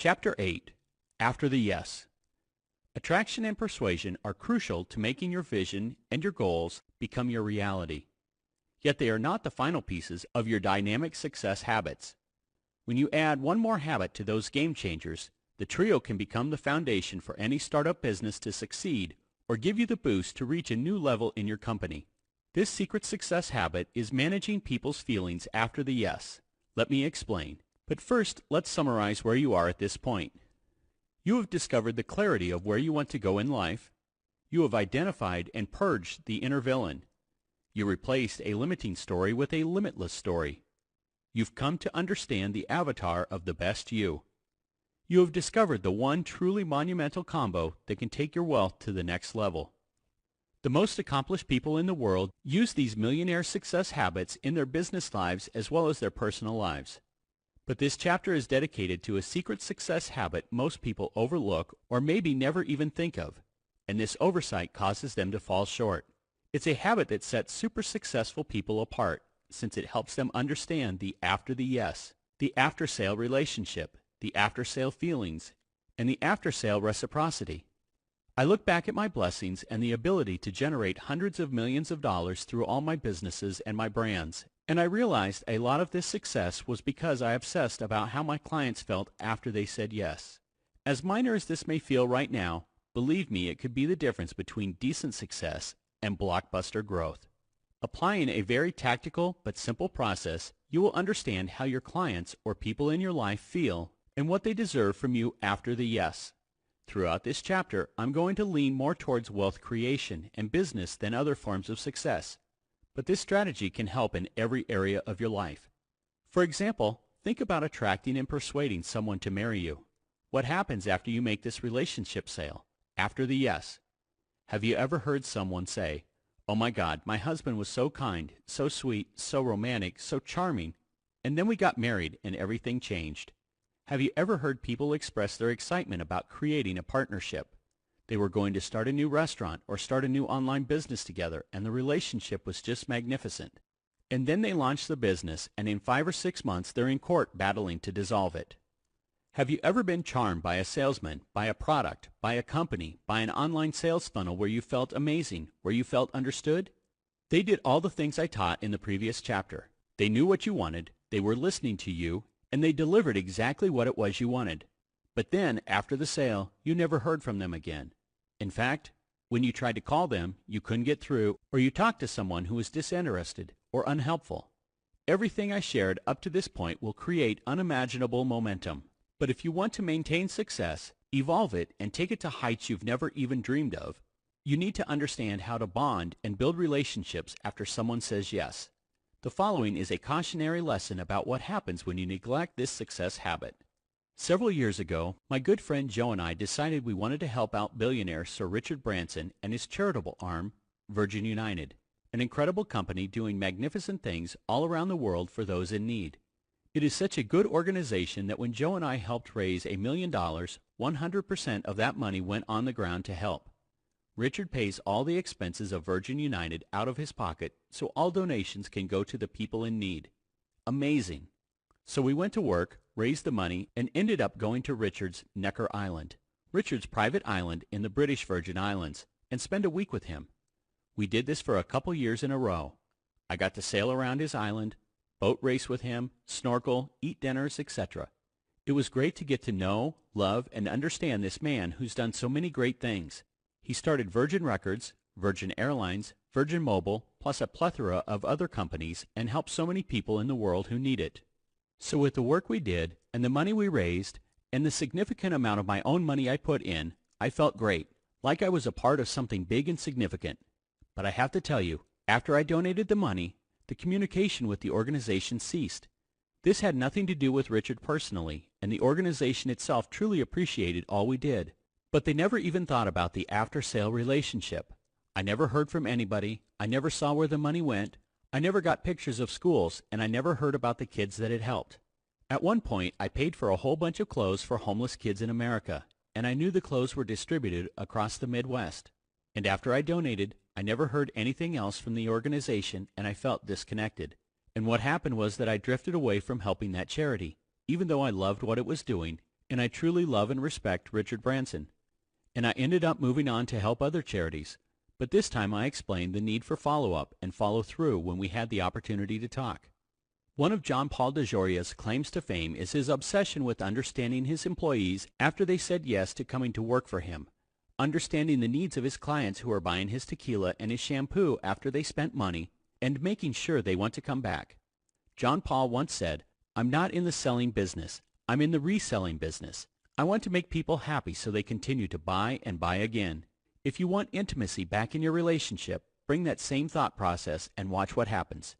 Chapter 8. After the Yes. Attraction and persuasion are crucial to making your vision and your goals become your reality. Yet they are not the final pieces of your dynamic success habits. When you add one more habit to those game changers, the trio can become the foundation for any startup business to succeed or give you the boost to reach a new level in your company. This secret success habit is managing people's feelings after the yes. Let me explain. But first, let's summarize where you are at this point. You have discovered the clarity of where you want to go in life. You have identified and purged the inner villain. You replaced a limiting story with a limitless story. You've come to understand the avatar of the best you. You have discovered the one truly monumental combo that can take your wealth to the next level. The most accomplished people in the world use these millionaire success habits in their business lives as well as their personal lives. But this chapter is dedicated to a secret success habit most people overlook or maybe never even think of, and this oversight causes them to fall short. It's a habit that sets super successful people apart, since it helps them understand the after the yes, the after-sale relationship, the after-sale feelings, and the after-sale reciprocity. I look back at my blessings and the ability to generate hundreds of millions of dollars through all my businesses and my brands, and I realized a lot of this success was because I obsessed about how my clients felt after they said yes. As minor as this may feel right now, believe me, it could be the difference between decent success and blockbuster growth. Applying a very tactical but simple process, you will understand how your clients or people in your life feel and what they deserve from you after the yes. Throughout this chapter, I'm going to lean more towards wealth creation and business than other forms of success. But this strategy can help in every area of your life. For example, think about attracting and persuading someone to marry you. What happens after you make this relationship sale? After the yes. Have you ever heard someone say, "Oh my God, my husband was so kind, so sweet, so romantic, so charming, and then we got married and everything changed"? Have you ever heard people express their excitement about creating a partnership? They were going to start a new restaurant or start a new online business together, and the relationship was just magnificent. And then they launched the business, and in 5 or 6 months they're in court battling to dissolve it. Have you ever been charmed by a salesman, by a product, by a company, by an online sales funnel where you felt amazing, where you felt understood? They did all the things I taught in the previous chapter. They knew what you wanted, they were listening to you, and they delivered exactly what it was you wanted. But then, after the sale, you never heard from them again. In fact, when you tried to call them, you couldn't get through, or you talked to someone who was disinterested or unhelpful. Everything I shared up to this point will create unimaginable momentum. But if you want to maintain success, evolve it, and take it to heights you've never even dreamed of, you need to understand how to bond and build relationships after someone says yes. The following is a cautionary lesson about what happens when you neglect this success habit. Several years ago, my good friend Joe and I decided we wanted to help out billionaire Sir Richard Branson and his charitable arm, Virgin United, an incredible company doing magnificent things all around the world for those in need. It is such a good organization that when Joe and I helped raise $1 million, 100% of that money went on the ground to help. Richard pays all the expenses of Virgin United out of his pocket, so all donations can go to the people in need. Amazing. So we went to work, raised the money, and ended up going to Richard's Necker Island, Richard's private island in the British Virgin Islands, and spend a week with him. We did this for a couple years in a row. I got to sail around his island, boat race with him, snorkel, eat dinners, etc. It was great to get to know, love, and understand this man who's done so many great things. He started Virgin Records, Virgin Airlines, Virgin Mobile, plus a plethora of other companies, and helped so many people in the world who need it. So with the work we did, and the money we raised, and the significant amount of my own money I put in, I felt great, like I was a part of something big and significant. But I have to tell you, after I donated the money, the communication with the organization ceased. This had nothing to do with Richard personally, and the organization itself truly appreciated all we did. But they never even thought about the after-sale relationship. I never heard from anybody, I never saw where the money went, I never got pictures of schools, and I never heard about the kids that it helped. At one point, I paid for a whole bunch of clothes for homeless kids in America, and I knew the clothes were distributed across the Midwest. And after I donated, I never heard anything else from the organization, and I felt disconnected. And what happened was that I drifted away from helping that charity. Even though I loved what it was doing, and I truly love and respect Richard Branson. And I ended up moving on to help other charities, but this time I explained the need for follow-up and follow-through when we had the opportunity to talk. One of John Paul DeJoria's claims to fame is his obsession with understanding his employees after they said yes to coming to work for him, understanding the needs of his clients who are buying his tequila and his shampoo after they spent money, and making sure they want to come back. John Paul once said, "I'm not in the selling business. I'm in the reselling business. I want to make people happy so they continue to buy and buy again." If you want intimacy back in your relationship, bring that same thought process and watch what happens.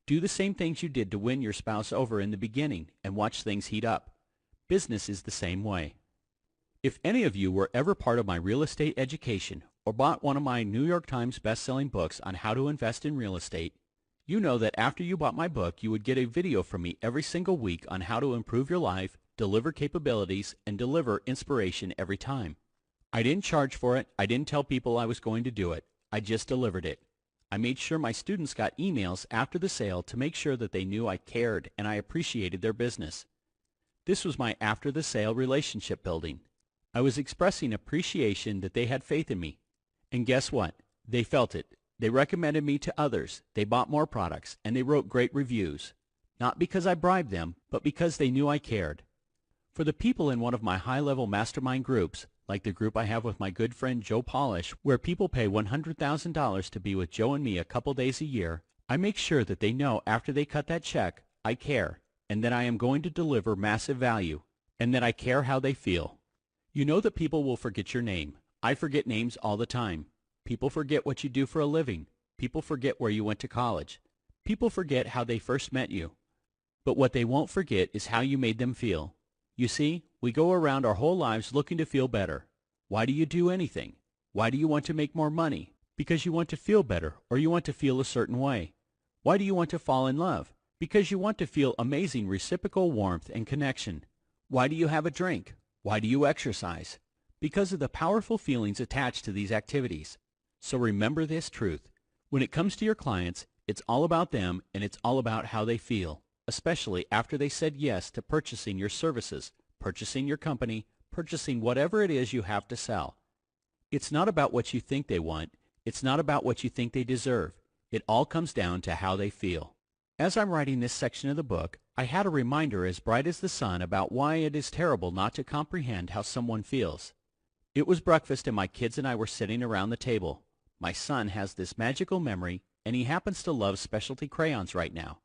Do the same things you did to win your spouse over in the beginning and watch things heat up. Business is the same way. If any of you were ever part of my real estate education or bought one of my New York Times best-selling books on how to invest in real estate, you know that after you bought my book, you would get a video from me every single week on how to improve your life, deliver capabilities, and deliver inspiration every time. I didn't charge for it. I didn't tell people I was going to do it. I just delivered it. I made sure my students got emails after the sale to make sure that they knew I cared and I appreciated their business. This was my after-the-sale relationship building. I was expressing appreciation that they had faith in me. And guess what? They felt it. They recommended me to others. They bought more products, and they wrote great reviews. Not because I bribed them, but because they knew I cared. For the people in one of my high-level mastermind groups, like the group I have with my good friend Joe Polish, where people pay $100,000 to be with Joe and me a couple days a year, I make sure that they know after they cut that check, I care, and that I am going to deliver massive value, and that I care how they feel. You know that people will forget your name. I forget names all the time. People forget what you do for a living. People forget where you went to college. People forget how they first met you. But what they won't forget is how you made them feel. You see, we go around our whole lives looking to feel better. Why do you do anything? Why do you want to make more money? Because you want to feel better, or you want to feel a certain way. Why do you want to fall in love? Because you want to feel amazing reciprocal warmth and connection. Why do you have a drink? Why do you exercise? Because of the powerful feelings attached to these activities. So remember this truth. When it comes to your clients, it's all about them and it's all about how they feel, especially after they said yes to purchasing your services, purchasing your company, purchasing whatever it is you have to sell. It's not about what you think they want. It's not about what you think they deserve. It all comes down to how they feel. As I'm writing this section of the book, I had a reminder as bright as the sun about why it is terrible not to comprehend how someone feels. It was breakfast and my kids and I were sitting around the table. My son has this magical memory, and he happens to love specialty crayons right now.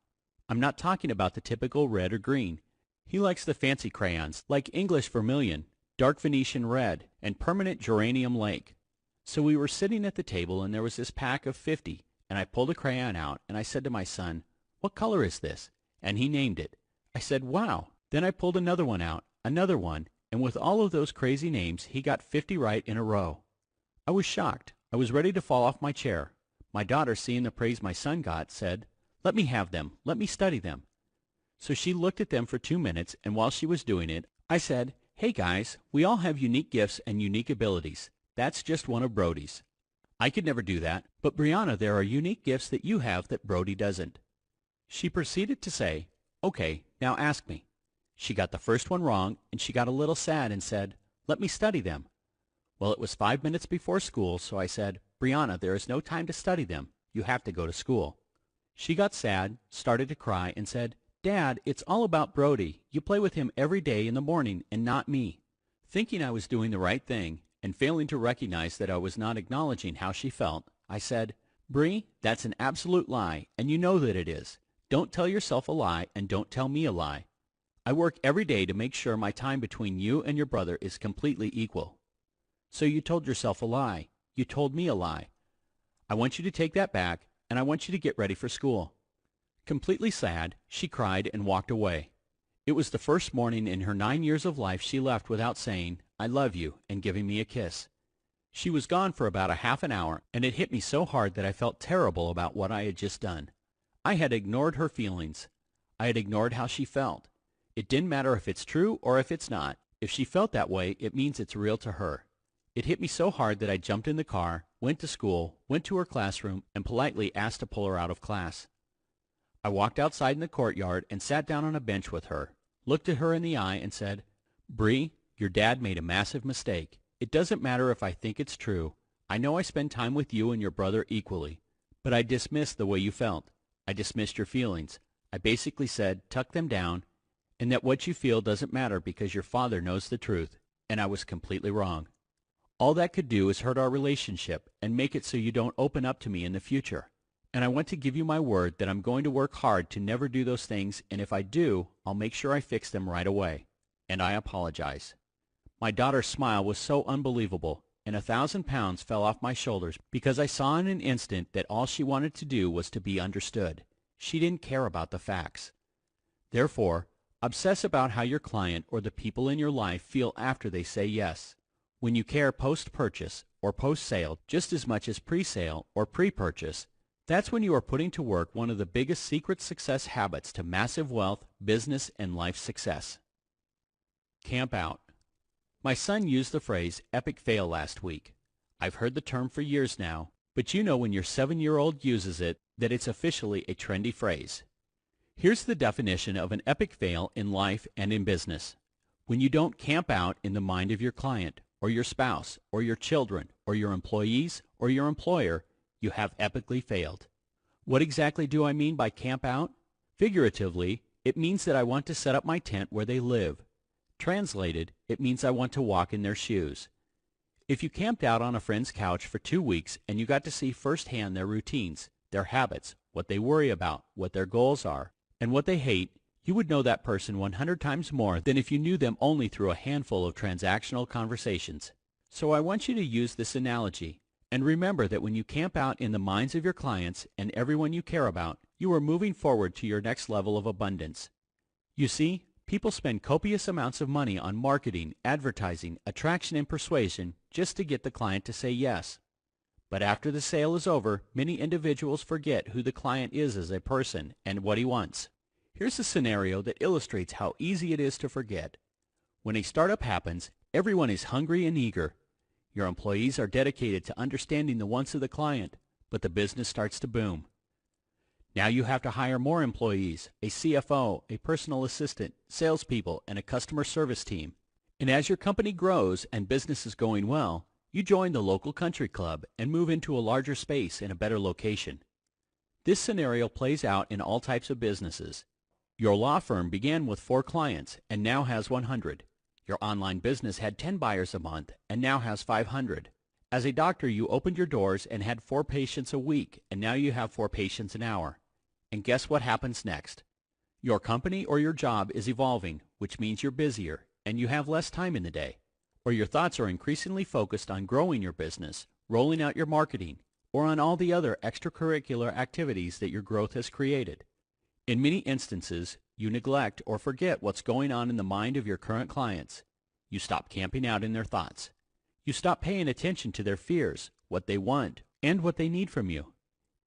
I'm not talking about the typical red or green. He likes the fancy crayons, like English Vermilion, Dark Venetian Red, and Permanent Geranium Lake. So we were sitting at the table, and there was this pack of 50, and I pulled a crayon out, and I said to my son, "What color is this?" And he named it. I said, "Wow." Then I pulled another one out, another one, and with all of those crazy names, he got 50 right in a row. I was shocked. I was ready to fall off my chair. My daughter, seeing the praise my son got, said, "Let me have them. Let me study them." So she looked at them for 2 minutes, and while she was doing it, I said, "Hey guys, we all have unique gifts and unique abilities. That's just one of Brody's. I could never do that, but Brianna, there are unique gifts that you have that Brody doesn't." She proceeded to say, "Okay, now ask me." She got the first one wrong, and she got a little sad and said, "Let me study them." Well, it was 5 minutes before school, so I said, "Brianna, there is no time to study them. You have to go to school." She got sad, started to cry, and said, "Dad, it's all about Brody. You play with him every day in the morning and not me." Thinking I was doing the right thing, and failing to recognize that I was not acknowledging how she felt, I said, "Bree, that's an absolute lie, and you know that it is. Don't tell yourself a lie, and don't tell me a lie. I work every day to make sure my time between you and your brother is completely equal." So you told yourself a lie. You told me a lie. I want you to take that back, and I want you to get ready for school. Completely sad, she cried and walked away. It was the first morning in her 9 years of life she left without saying, "I love you," and giving me a kiss. She was gone for about a half an hour, and it hit me so hard that I felt terrible about what I had just done. I had ignored her feelings. I had ignored how she felt. It didn't matter if it's true or if it's not. If she felt that way, it means it's real to her. It hit me so hard that I jumped in the car, went to school, went to her classroom, and politely asked to pull her out of class. I walked outside in the courtyard and sat down on a bench with her, looked at her in the eye, and said, Bree, your dad made a massive mistake. It doesn't matter if I think it's true. I know I spend time with you and your brother equally. But I dismissed the way you felt. I dismissed your feelings. I basically said, tuck them down, and that what you feel doesn't matter because your father knows the truth, and I was completely wrong. All that could do is hurt our relationship and make it so you don't open up to me in the future. And I want to give you my word that I'm going to work hard to never do those things, and if I do, I'll make sure I fix them right away. And I apologize. My daughter's smile was so unbelievable, and 1,000 pounds fell off my shoulders because I saw in an instant that all she wanted to do was to be understood. She didn't care about the facts. Therefore, obsess about how your client or the people in your life feel after they say yes. When you care post-purchase or post-sale just as much as pre-sale or pre-purchase, that's when you are putting to work one of the biggest secret success habits to massive wealth, business, and life success. Camp out. My son used the phrase epic fail last week. I've heard the term for years now, but you know when your 7-year-old uses it that it's officially a trendy phrase. Here's the definition of an epic fail in life and in business. When you don't camp out in the mind of your client, or your spouse, or your children, or your employees, or your employer, you have epically failed. What exactly do I mean by camp out? Figuratively, it means that I want to set up my tent where they live. Translated, it means I want to walk in their shoes. If you camped out on a friend's couch for 2 weeks and you got to see firsthand their routines, their habits, what they worry about, what their goals are, and what they hate, you would know that person 100 times more than if you knew them only through a handful of transactional conversations. So I want you to use this analogy, and remember that when you camp out in the minds of your clients and everyone you care about, you are moving forward to your next level of abundance. You see, people spend copious amounts of money on marketing, advertising, attraction, and persuasion just to get the client to say yes. But after the sale is over, many individuals forget who the client is as a person and what he wants. Here's a scenario that illustrates how easy it is to forget. When a startup happens, everyone is hungry and eager. Your employees are dedicated to understanding the wants of the client, but the business starts to boom. Now you have to hire more employees, a CFO, a personal assistant, salespeople, and a customer service team. And as your company grows and business is going well, you join the local country club and move into a larger space in a better location. This scenario plays out in all types of businesses. Your law firm began with 4 clients and now has 100. Your online business had 10 buyers a month and now has 500. As a doctor, you opened your doors and had 4 patients a week, and now you have 4 patients an hour. And guess what happens next? Your company or your job is evolving, which means you're busier and you have less time in the day. Or your thoughts are increasingly focused on growing your business, rolling out your marketing, or on all the other extracurricular activities that your growth has created. In many instances, you neglect or forget what's going on in the mind of your current clients. You stop camping out in their thoughts. You stop paying attention to their fears, what they want, and what they need from you.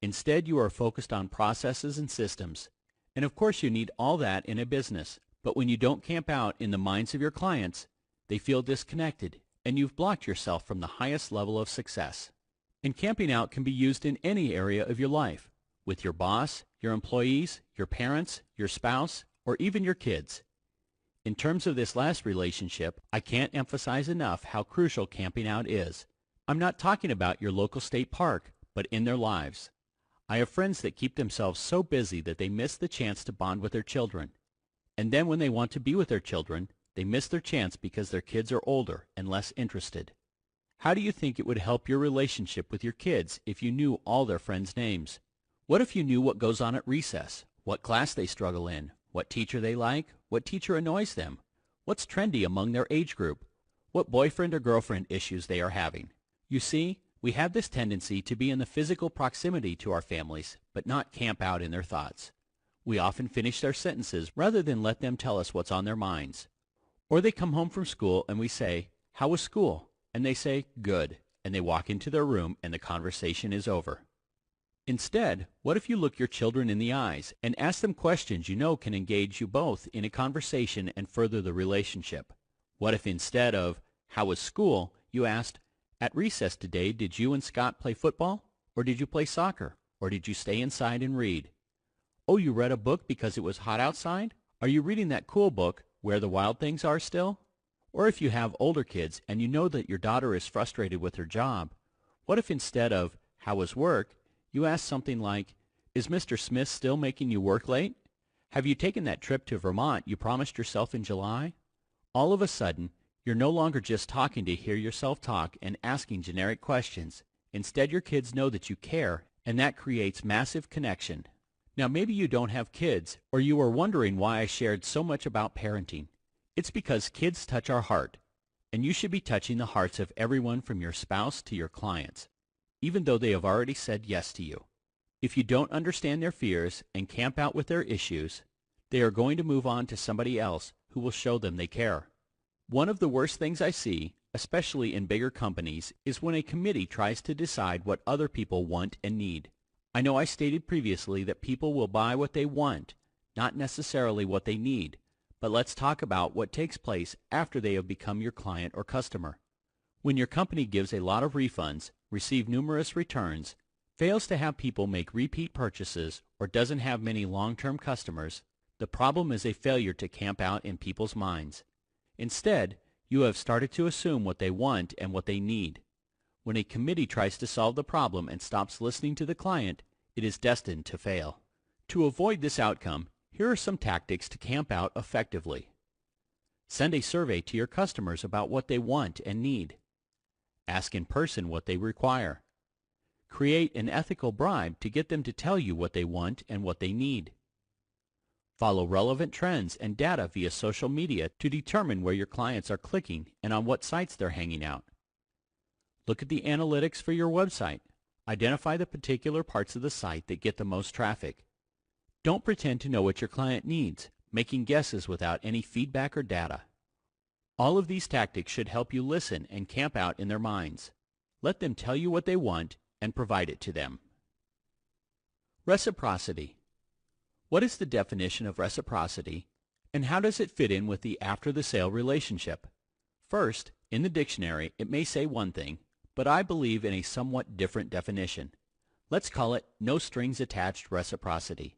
Instead, you are focused on processes and systems. And of course you need all that in a business, but when you don't camp out in the minds of your clients, they feel disconnected, and you've blocked yourself from the highest level of success. And camping out can be used in any area of your life, with your boss, your employees, your parents, your spouse, or even your kids. In terms of this last relationship, I can't emphasize enough how crucial camping out is. I'm not talking about your local state park, but in their lives. I have friends that keep themselves so busy that they miss the chance to bond with their children. And then when they want to be with their children, they miss their chance because their kids are older and less interested. How do you think it would help your relationship with your kids if you knew all their friends' names? What if you knew what goes on at recess, what class they struggle in, what teacher they like, what teacher annoys them, what's trendy among their age group, what boyfriend or girlfriend issues they are having? You see, we have this tendency to be in the physical proximity to our families, but not camp out in their thoughts. We often finish their sentences rather than let them tell us what's on their minds. Or they come home from school and we say, "How was school?" And they say, "Good," and they walk into their room and the conversation is over. Instead, what if you look your children in the eyes and ask them questions you know can engage you both in a conversation and further the relationship? What if instead of, "How was school?" you asked, "At recess today, did you and Scott play football? Or did you play soccer? Or did you stay inside and read? Oh, you read a book because it was hot outside? Are you reading that cool book, Where the Wild Things Are still?" Or if you have older kids and you know that your daughter is frustrated with her job, what if instead of, "How was work?" you ask something like, "Is Mr. Smith still making you work late? Have you taken that trip to Vermont you promised yourself in July?" All of a sudden, you're no longer just talking to hear yourself talk and asking generic questions. Instead, your kids know that you care, and that creates massive connection. Now, maybe you don't have kids, or you are wondering why I shared so much about parenting. It's because kids touch our heart, and you should be touching the hearts of everyone from your spouse to your clients, even though they have already said yes to you. If you don't understand their fears and camp out with their issues, they are going to move on to somebody else who will show them they care. One of the worst things I see, especially in bigger companies, is when a committee tries to decide what other people want and need. I know I stated previously that people will buy what they want, not necessarily what they need, but let's talk about what takes place after they have become your client or customer. When your company gives a lot of refunds, receives numerous returns, fails to have people make repeat purchases, or doesn't have many long-term customers, the problem is a failure to camp out in people's minds. Instead, you have started to assume what they want and what they need. When a committee tries to solve the problem and stops listening to the client, it is destined to fail. To avoid this outcome, here are some tactics to camp out effectively. Send a survey to your customers about what they want and need. Ask in person what they require. Create an ethical bribe to get them to tell you what they want and what they need. Follow relevant trends and data via social media to determine where your clients are clicking and on what sites they're hanging out. Look at the analytics for your website. Identify the particular parts of the site that get the most traffic. Don't pretend to know what your client needs, making guesses without any feedback or data. All of these tactics should help you listen and camp out in their minds. Let them tell you what they want and provide it to them. Reciprocity. What is the definition of reciprocity, and how does it fit in with the after-the-sale relationship? First, in the dictionary, it may say one thing, but I believe in a somewhat different definition. Let's call it no-strings-attached reciprocity.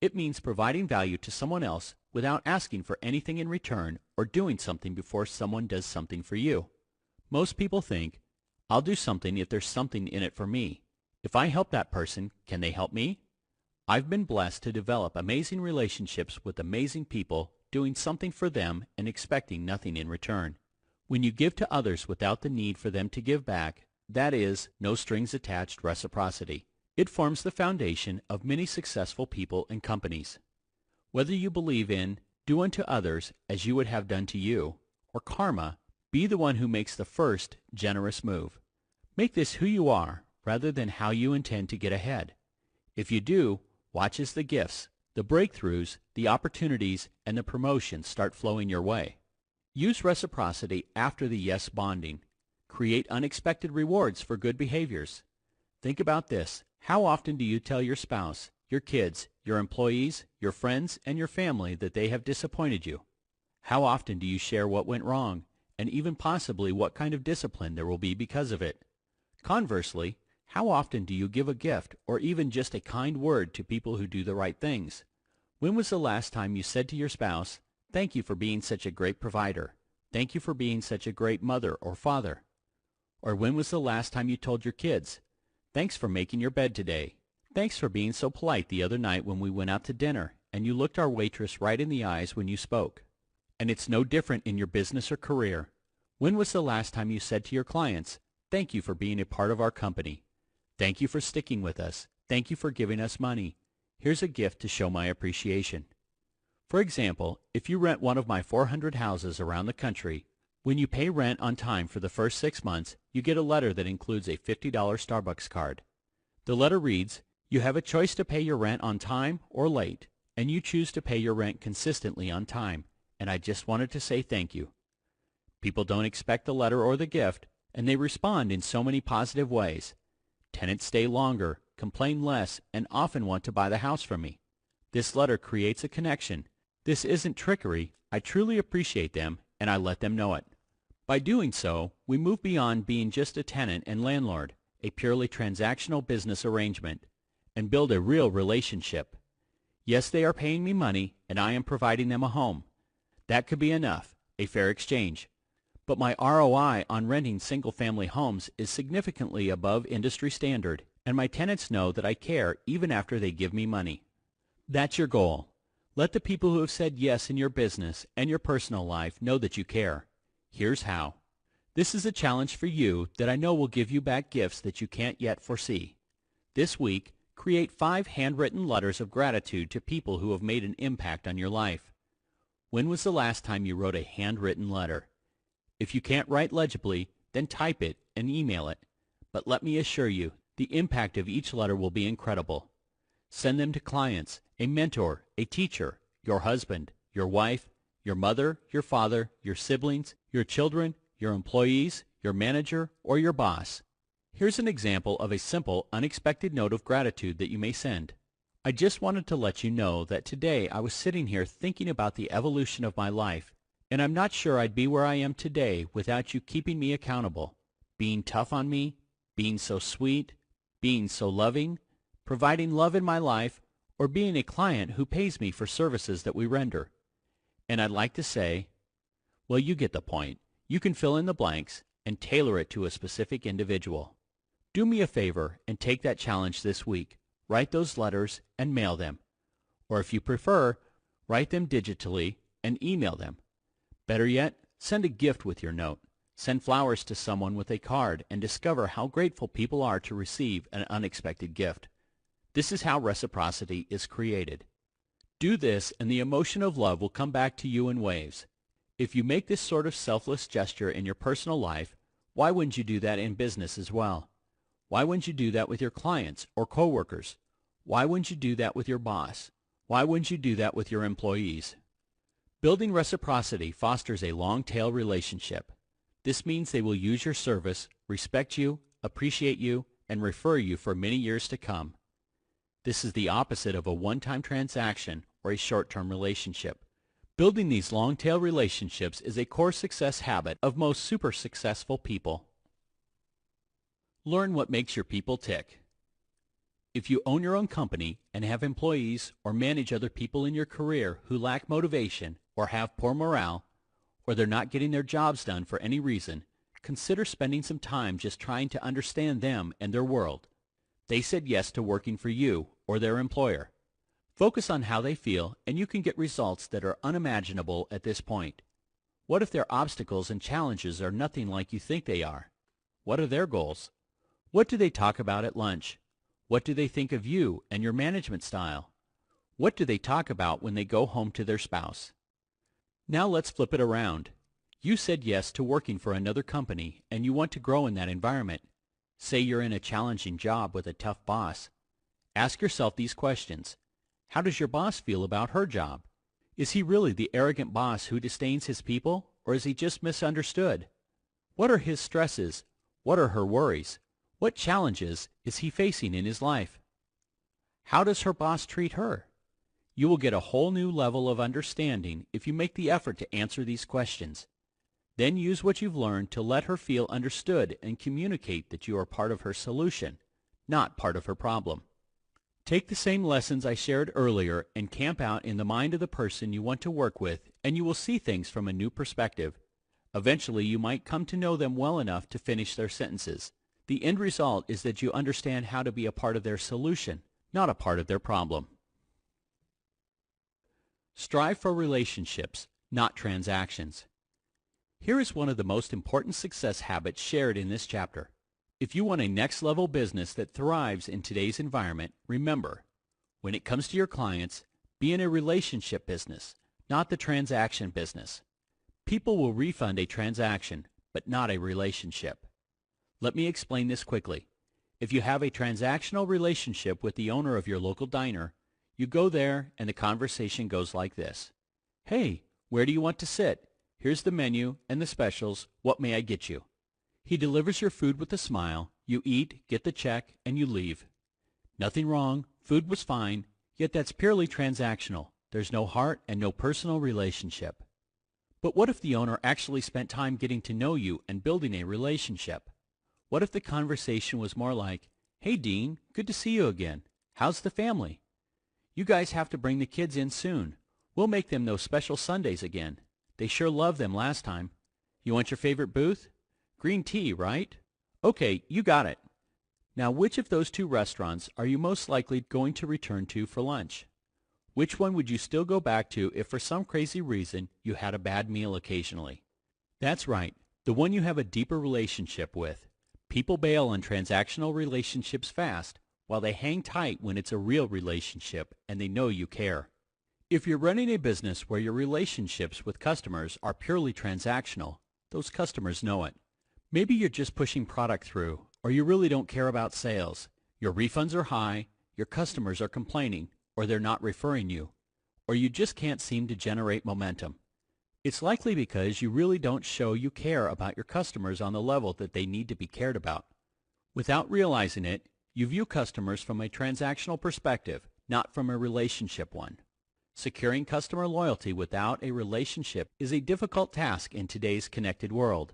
It means providing value to someone else without asking for anything in return or doing something before someone does something for you. Most people think, "I'll do something if there's something in it for me. If I help that person, can they help me?" I've been blessed to develop amazing relationships with amazing people doing something for them and expecting nothing in return. When you give to others without the need for them to give back, that is no-strings-attached reciprocity. It forms the foundation of many successful people and companies. Whether you believe in do unto others as you would have done to you, or karma, be the one who makes the first generous move. Make this who you are rather than how you intend to get ahead. If you do, watch as the gifts, the breakthroughs, the opportunities, and the promotions start flowing your way. Use reciprocity after the yes bonding. Create unexpected rewards for good behaviors. Think about this. How often do you tell your spouse, your kids, your employees, your friends, and your family that they have disappointed you? How often do you share what went wrong, and even possibly what kind of discipline there will be because of it? Conversely, how often do you give a gift or even just a kind word to people who do the right things? When was the last time you said to your spouse, "Thank you for being such a great provider. Thank you for being such a great mother or father"? Or when was the last time you told your kids, "Thanks for making your bed today. Thanks for being so polite the other night when we went out to dinner and you looked our waitress right in the eyes when you spoke"? And it's no different in your business or career. When was the last time you said to your clients, "Thank you for being a part of our company. Thank you for sticking with us. Thank you for giving us money. Here's a gift to show my appreciation"? For example, if you rent one of my 400 houses around the country, when you pay rent on time for the first 6 months, you get a letter that includes a $50 Starbucks card. The letter reads, "You have a choice to pay your rent on time or late, and you choose to pay your rent consistently on time, and I just wanted to say thank you." People don't expect the letter or the gift, and they respond in so many positive ways. Tenants stay longer, complain less, and often want to buy the house from me. This letter creates a connection. This isn't trickery. I truly appreciate them, and I let them know it. By doing so, we move beyond being just a tenant and landlord, a purely transactional business arrangement, and build a real relationship. Yes, they are paying me money, and I am providing them a home. That could be enough, a fair exchange. but my ROI on renting single-family homes is significantly above industry standard, and my tenants know that I care even after they give me money. That's your goal. Let the people who have said yes in your business and your personal life know that you care. Here's how. This is a challenge for you that I know will give you back gifts that you can't yet foresee. This week, create 5 handwritten letters of gratitude to people who have made an impact on your life. When was the last time you wrote a handwritten letter? If you can't write legibly, then type it and email it. But let me assure you, the impact of each letter will be incredible. Send them to clients, a mentor, a teacher, your husband, your wife, your mother, your father, your siblings, your children, your employees, your manager, or your boss. Here's an example of a simple, unexpected note of gratitude that you may send. I just wanted to let you know that today I was sitting here thinking about the evolution of my life, and I'm not sure I'd be where I am today without you keeping me accountable, being tough on me, being so sweet, being so loving, providing love in my life, or being a client who pays me for services that we render. And I'd like to say, well, you get the point. You can fill in the blanks and tailor it to a specific individual. Do me a favor and take that challenge this week. Write those letters and mail them. Or if you prefer, write them digitally and email them. Better yet, send a gift with your note. Send flowers to someone with a card and discover how grateful people are to receive an unexpected gift. This is how reciprocity is created. Do this and the emotion of love will come back to you in waves. If you make this sort of selfless gesture in your personal life, why wouldn't you do that in business as well? Why wouldn't you do that with your clients or coworkers? Why wouldn't you do that with your boss? Why wouldn't you do that with your employees? Building reciprocity fosters a long-tail relationship. This means they will use your service, respect you, appreciate you, and refer you for many years to come. This is the opposite of a one-time transaction or a short-term relationship. Building these long-tail relationships is a core success habit of most super successful people. Learn what makes your people tick. If you own your own company and have employees or manage other people in your career who lack motivation or have poor morale, or they're not getting their jobs done for any reason, consider spending some time just trying to understand them and their world. They said yes to working for you or their employer. Focus on how they feel and you can get results that are unimaginable at this point. What if their obstacles and challenges are nothing like you think they are? What are their goals? What do they talk about at lunch? What do they think of you and your management style? What do they talk about when they go home to their spouse? Now let's flip it around. You said yes to working for another company and you want to grow in that environment. Say you're in a challenging job with a tough boss. Ask yourself these questions. How does your boss feel about her job? Is he really the arrogant boss who disdains his people, or is he just misunderstood? What are his stresses? What are her worries? What challenges is he facing in his life? How does her boss treat her? You will get a whole new level of understanding if you make the effort to answer these questions. Then use what you've learned to let her feel understood and communicate that you are part of her solution, not part of her problem. Take the same lessons I shared earlier and camp out in the mind of the person you want to work with, and you will see things from a new perspective. Eventually, you might come to know them well enough to finish their sentences. The end result is that you understand how to be a part of their solution, not a part of their problem. Strive for relationships, not transactions. Here is one of the most important success habits shared in this chapter. If you want a next-level business that thrives in today's environment, remember, when it comes to your clients, be in a relationship business, not the transaction business. People will refund a transaction, but not a relationship. Let me explain this quickly. If you have a transactional relationship with the owner of your local diner, you go there and the conversation goes like this. Hey, where do you want to sit? Here's the menu and the specials. What may I get you? He delivers your food with a smile. You eat, get the check, and you leave. Nothing wrong. Food was fine. Yet that's purely transactional. There's no heart and no personal relationship. But what if the owner actually spent time getting to know you and building a relationship? What if the conversation was more like, Hey Dean, good to see you again. How's the family? You guys have to bring the kids in soon. We'll make them those special Sundays again. They sure loved them last time. You want your favorite booth? Green tea, right? Okay, you got it. Now, which of those two restaurants are you most likely going to return to for lunch? Which one would you still go back to if for some crazy reason you had a bad meal occasionally? That's right, the one you have a deeper relationship with. People bail on transactional relationships fast, while they hang tight when it's a real relationship and they know you care. If you're running a business where your relationships with customers are purely transactional, those customers know it. Maybe you're just pushing product through, or you really don't care about sales. Your refunds are high, your customers are complaining, or they're not referring you, or you just can't seem to generate momentum. It's likely because you really don't show you care about your customers on the level that they need to be cared about. Without realizing it, you view customers from a transactional perspective, not from a relationship one. Securing customer loyalty without a relationship is a difficult task in today's connected world.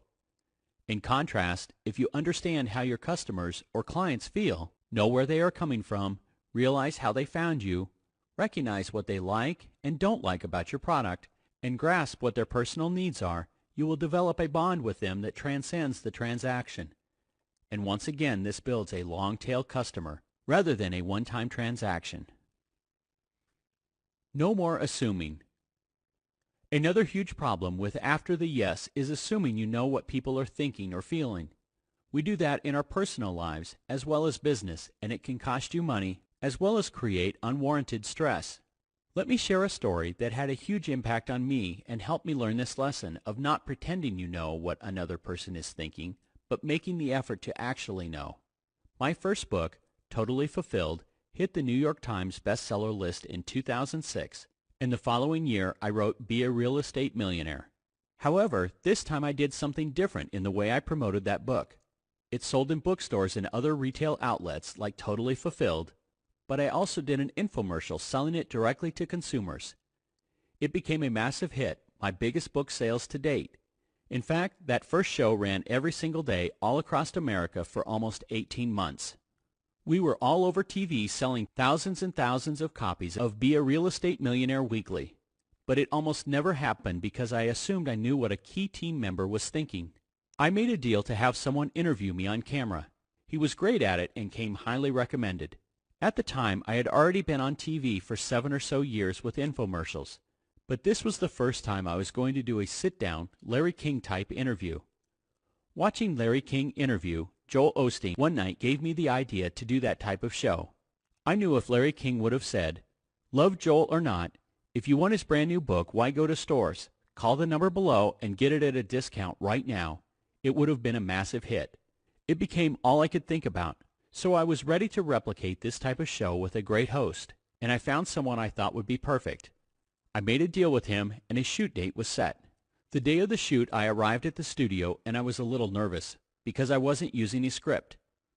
In contrast, if you understand how your customers or clients feel, know where they are coming from, realize how they found you, recognize what they like and don't like about your product, and grasp what their personal needs are, you will develop a bond with them that transcends the transaction. And once again, this builds a long-tail customer rather than a one-time transaction. No more assuming. Another huge problem with after the yes is assuming you know what people are thinking or feeling. We do that in our personal lives as well as business, and it can cost you money as well as create unwarranted stress. Let me share a story that had a huge impact on me and helped me learn this lesson of not pretending you know what another person is thinking, but making the effort to actually know. My first book, Totally Fulfilled, hit the New York Times bestseller list in 2006, and the following year I wrote Be a Real Estate Millionaire. However, this time I did something different in the way I promoted that book. It sold in bookstores and other retail outlets like Totally Fulfilled, but I also did an infomercial selling it directly to consumers. It became a massive hit, my biggest book sales to date. In fact, that first show ran every single day all across America for almost 18 months. We were all over TV selling thousands and thousands of copies of Be a Real Estate Millionaire weekly. But it almost never happened because I assumed I knew what a key team member was thinking. I made a deal to have someone interview me on camera. He was great at it and came highly recommended. At the time, I had already been on TV for 7 or so years with infomercials, but this was the first time I was going to do a sit-down, Larry King-type interview. Watching Larry King interview Joel Osteen one night gave me the idea to do that type of show. I knew if Larry King would have said, "Love Joel or not, if you want his brand new book, why go to stores? Call the number below and get it at a discount right now," it would have been a massive hit. It became all I could think about. So I was ready to replicate this type of show with a great host, and I found someone I thought would be perfect. I made a deal with him, and a shoot date was set. The day of the shoot, I arrived at the studio, and I was a little nervous because I wasn't using a script.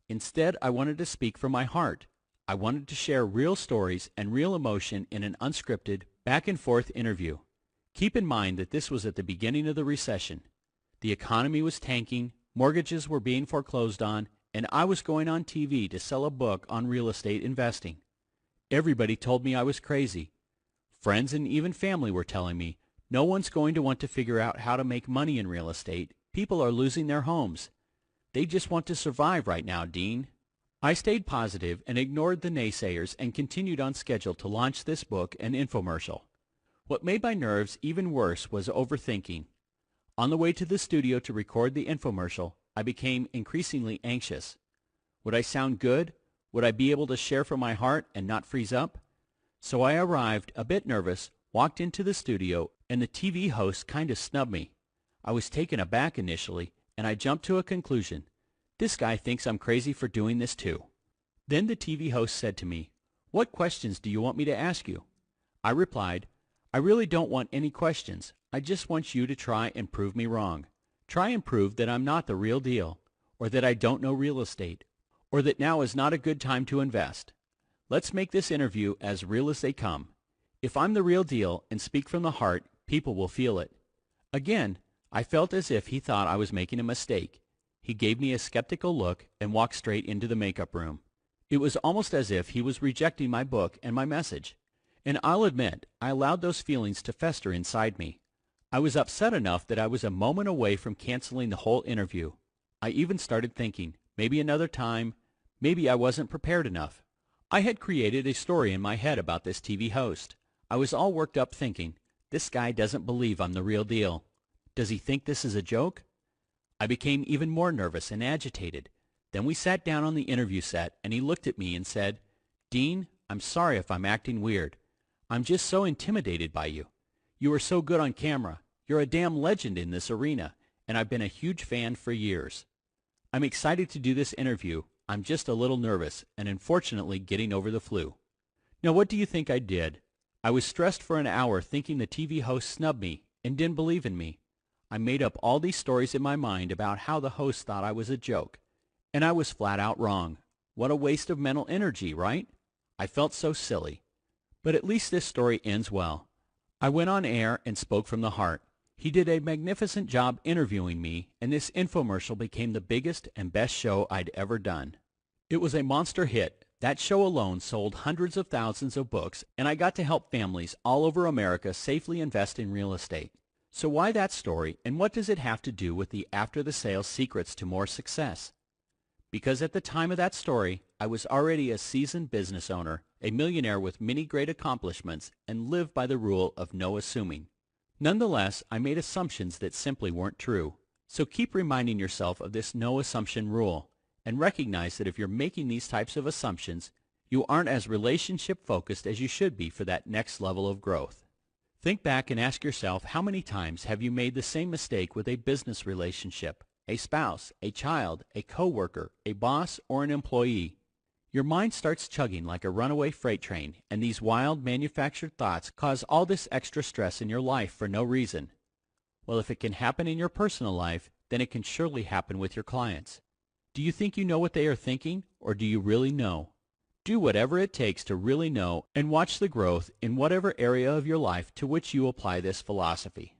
Instead, I wanted to speak from my heart. I wanted to share real stories and real emotion in an unscripted, back-and-forth interview. Keep in mind that this was at the beginning of the recession. The economy was tanking, mortgages were being foreclosed on, and I was going on TV to sell a book on real estate investing. Everybody told me I was crazy. Friends and even family were telling me, no one's going to want to figure out how to make money in real estate. People are losing their homes. They just want to survive right now, Dean. I stayed positive and ignored the naysayers and continued on schedule to launch this book and infomercial. What made my nerves even worse was overthinking. On the way to the studio to record the infomercial, I became increasingly anxious. Would I sound good? Would I be able to share from my heart and not freeze up? So I arrived, a bit nervous, walked into the studio, and the TV host kind of snubbed me. I was taken aback initially, and I jumped to a conclusion. This guy thinks I'm crazy for doing this too. Then the TV host said to me, "What questions do you want me to ask you?" I replied, "I really don't want any questions. I just want you to try and prove me wrong. Try and prove that I'm not the real deal, or that I don't know real estate, or that now is not a good time to invest. Let's make this interview as real as they come. If I'm the real deal and speak from the heart, people will feel it." Again, I felt as if he thought I was making a mistake. He gave me a skeptical look and walked straight into the makeup room. It was almost as if he was rejecting my book and my message. And I'll admit, I allowed those feelings to fester inside me. I was upset enough that I was a moment away from canceling the whole interview. I even started thinking, maybe another time, maybe I wasn't prepared enough. I had created a story in my head about this TV host. I was all worked up thinking, this guy doesn't believe I'm the real deal. Does he think this is a joke? I became even more nervous and agitated. Then we sat down on the interview set and he looked at me and said, Dean, I'm sorry if I'm acting weird. I'm just so intimidated by you. You are so good on camera. You're a damn legend in this arena, and I've been a huge fan for years. I'm excited to do this interview. I'm just a little nervous and unfortunately getting over the flu. Now what do you think I did? I was stressed for an hour thinking the TV host snubbed me and didn't believe in me. I made up all these stories in my mind about how the host thought I was a joke, and I was flat out wrong. What a waste of mental energy, right? I felt so silly. But at least this story ends well. I went on air and spoke from the heart. He did a magnificent job interviewing me, and this infomercial became the biggest and best show I'd ever done. It was a monster hit. That show alone sold hundreds of thousands of books, and I got to help families all over America safely invest in real estate. So why that story, and what does it have to do with the after-the-sale secrets to more success? Because at the time of that story, I was already a seasoned business owner, a millionaire with many great accomplishments, and lived by the rule of no assuming. Nonetheless, I made assumptions that simply weren't true. So keep reminding yourself of this no assumption rule, and recognize that if you're making these types of assumptions, you aren't as relationship focused as you should be for that next level of growth. Think back and ask yourself, how many times have you made the same mistake with a business relationship, a spouse, a child, a coworker, a boss, or an employee? Your mind starts chugging like a runaway freight train, and these wild manufactured thoughts cause all this extra stress in your life for no reason. Well, if it can happen in your personal life, then it can surely happen with your clients. Do you think you know what they are thinking, or do you really know? Do whatever it takes to really know and watch the growth in whatever area of your life to which you apply this philosophy.